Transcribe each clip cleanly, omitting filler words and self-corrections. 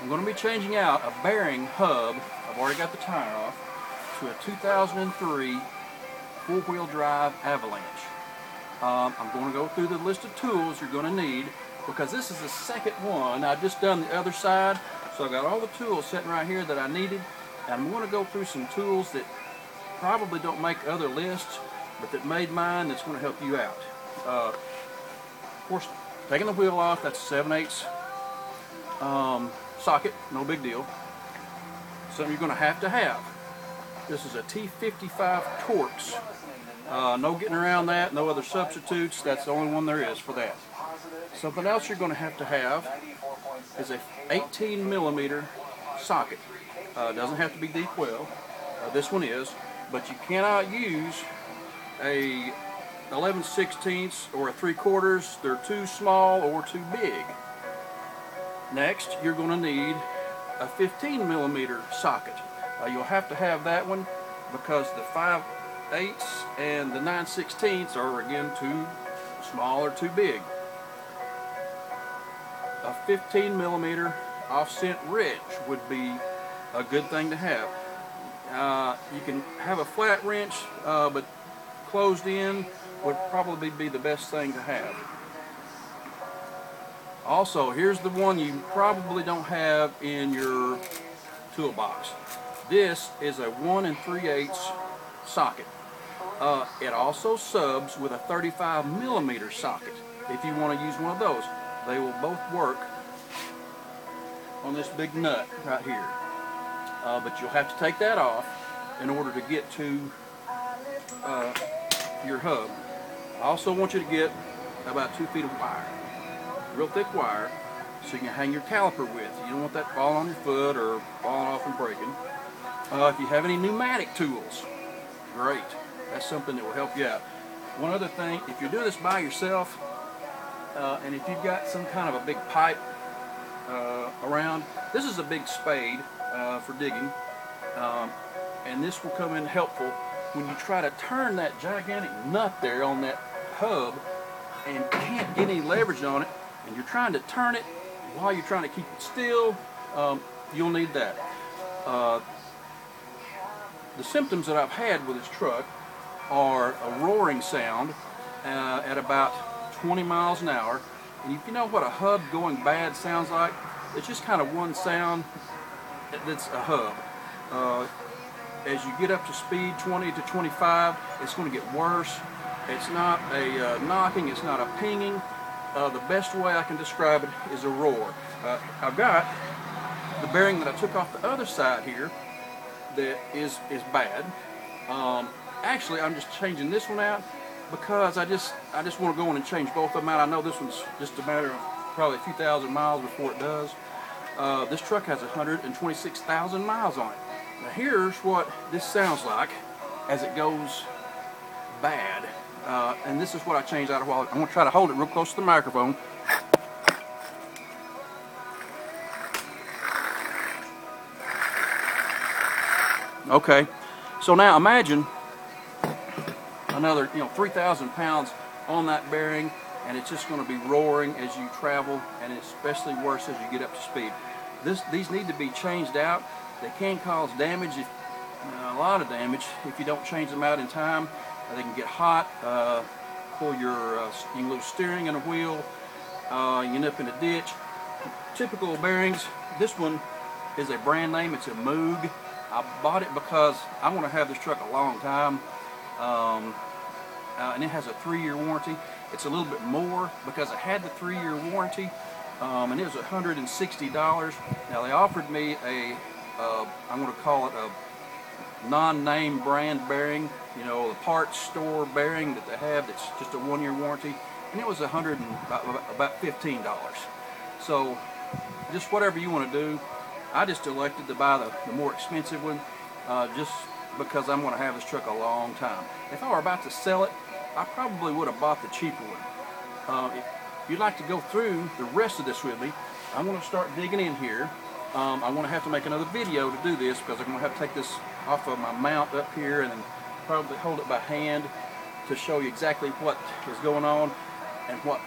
I'm going to be changing out a bearing hub. I've already got the tire off, to a 2003 four-wheel drive Avalanche. I'm going to go through the list of tools you're going to need because this is the second one. I've just done the other side, so I've got all the tools sitting right here that I needed, and I'm going to go through some tools that probably don't make other lists, but that made mine that's going to help you out. Of course, taking the wheel off, that's a 7/8 socket, no big deal. Something you're going to have. This is a T55 Torx. No getting around that, no other substitutes. That's the only one there is for that. Something else you're going to have is a 18mm socket. Doesn't have to be deep well. This one is, but you cannot use a 11/16 or a 3/4. They're too small or too big. Next, you're going to need a 15mm socket. You'll have to have that one because the 5/8 and the 9/16 are again too small or too big. A 15mm offset wrench would be a good thing to have. You can have a flat wrench, but closed in would probably be the best thing to have. Also, here's the one you probably don't have in your toolbox. This is a 1 3/8 socket. It also subs with a 35mm socket. If you want to use one of those, they will both work on this big nut right here. But you'll have to take that off in order to get to your hub. I also want you to get about 2 feet of wire, real thick wire, so you can hang your caliper with. You don't want that falling on your foot or falling off and breaking. If you have any pneumatic tools, great. That's something that will help you out. One other thing, if you're doing this by yourself, and if you've got some kind of a big pipe around, this is a big spade for digging, and this will come in helpful when you try to turn that gigantic nut there on that hub and can't get any leverage on it, and you're trying to turn it while you're trying to keep it still. You'll need that. The symptoms that I've had with this truck are a roaring sound at about 20 miles an hour. And if you know what a hub going bad sounds like, it's just kind of one sound that's a hub. As you get up to speed 20 to 25, it's going to get worse. It's not a knocking, it's not a pinging. The best way I can describe it is a roar. I've got the bearing that I took off the other side here that is bad. Actually, I'm just changing this one out because I just want to go in and change both of them out. I know this one's just a matter of probably a few thousand miles before it does. This truck has 126,000 miles on it. Now here's what this sounds like as it goes bad. And this is what I changed out a while ago. I'm going to try to hold it real close to the microphone. Okay, so now imagine another 3,000 pounds on that bearing, and it's just going to be roaring as you travel, and it's especially worse as you get up to speed. These need to be changed out. They can cause damage, a lot of damage, if you don't change them out in time. They can get hot, pull you can lose steering in a wheel, you end up in a ditch. Typical bearings, this one is a brand name, it's a Moog. I bought it because I want to have this truck a long time, and it has a 3-year warranty. It's a little bit more because it had the 3-year warranty, and it was $160. Now they offered me I'm going to call it a non-name brand bearing, the parts store bearing that they have that's just a 1-year warranty, and it was about $15. So just whatever you want to do. I just elected to buy the more expensive one just because I'm going to have this truck a long time. If I were about to sell it, I probably would have bought the cheaper one. If you'd like to go through the rest of this with me, I'm going to start digging in here. I'm going to have to make another video to do this because I'm going to have to take this off of my mount up here and then probably hold it by hand to show you exactly what is going on and what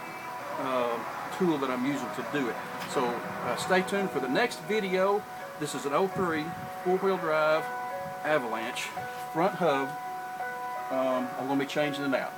tool that I'm using to do it. So stay tuned for the next video. This is an 03 four-wheel drive Avalanche front hub. I'm going to be changing it out.